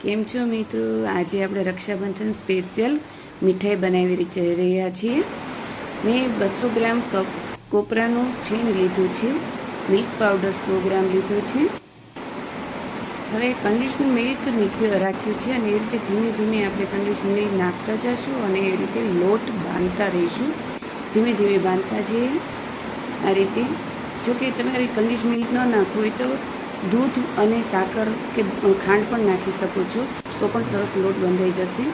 કેમ છો મિત્રો? આજે આપણે રક્ષાબંધન સ્પેશિયલ મીઠાઈ બનાવી જઈ રહ્યા છીએ. મેં 200 ગ્રામ કોપરાનું છીણ લીધું છે, મિલ્ક પાવડર 100 ગ્રામ લીધો છે. હવે કન્ડિશનર મિલ્ક રાખ્યું છે અને એ રીતે ધીમે ધીમે આપણે કન્ડિશનર મિલ્ક નાખતા જઈશું અને એ રીતે લોટ બાંધતા રહીશું. ધીમે ધીમે બાંધતા જઈએ આ રીતે. જોકે તમારે કન્ડિશનર મિલ્ક ન નાખવું હોય તો દૂધ અને સાકર કે ખાંડ પણ નાખી શકો છો, તો પણ સરસ લોટ બંધાઈ જશે.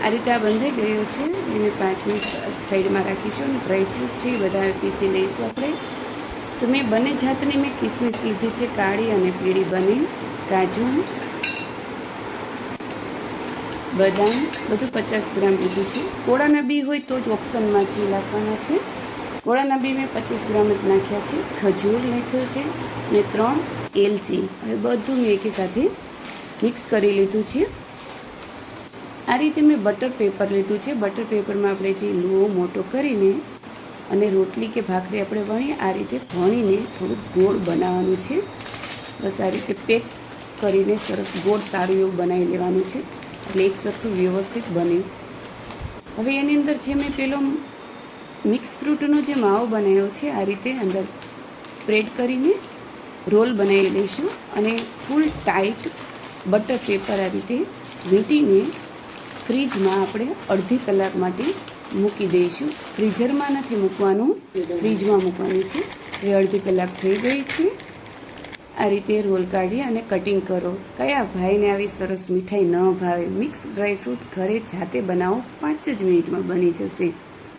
આ રીતે આ બંધાઈ ગયો છે. એને 5 મિનિટ સાઈડમાં રાખીશું અને ડ્રાયફ્રૂટ છે એ બધા પીસી લઈશું આપણે. તો મેં બંને જાતની કિસમિસ લીધી છે, કાળી અને પીળી બંને, કાજુ, બદામ બધું 50 ગ્રામ લીધું છે. કોળાના બી હોય તો જ ઓપ્શનમાં છે નાખવાના છે. કોળાના બી મેં 25 ગ્રામ જ નાખ્યા છે. ખજૂર નાખ્યો છે અને 3 એલચી. હવે બધું મેં એકી સાથે મિક્સ કરી લીધું છે. આ રીતે મેં બટર પેપર લીધું છે. બટર પેપરમાં આપણે જે લોહો મોટો કરીને અને રોટલી કે ભાખરી આપણે વણીએ આ રીતે વણીને થોડુંક ગોળ બનાવવાનું છે. બસ આ રીતે પેક કરીને સરસ ગોળ સારું એવું બનાવી લેવાનું છે, એટલે એક સરખું વ્યવસ્થિત બને. હવે એની અંદર જે મેં પેલો મિક્સ ફ્રૂટનો જે માવો બનાવ્યો છે આ રીતે અંદર સ્પ્રેડ કરીને રોલ બનાવી લઈશું અને ફૂલ ટાઈટ બટર પેપર આ રીતે વીંટીને ફ્રીજમાં આપણે અડધી કલાક માટે મૂકી દઈશું. ફ્રીઝરમાં નથી મૂકવાનું, ફ્રીજમાં મૂકવાનું છે. એ અડધી કલાક થઈ ગઈ છે. આ રીતે રોલ કાઢી અને કટિંગ કરો. કયા ભાઈને આવી સરસ મીઠાઈ ન ભાવે? મિક્સ ડ્રાયફ્રૂટ ઘરે જાતે બનાવો, 5 જ મિનિટમાં બની જશે.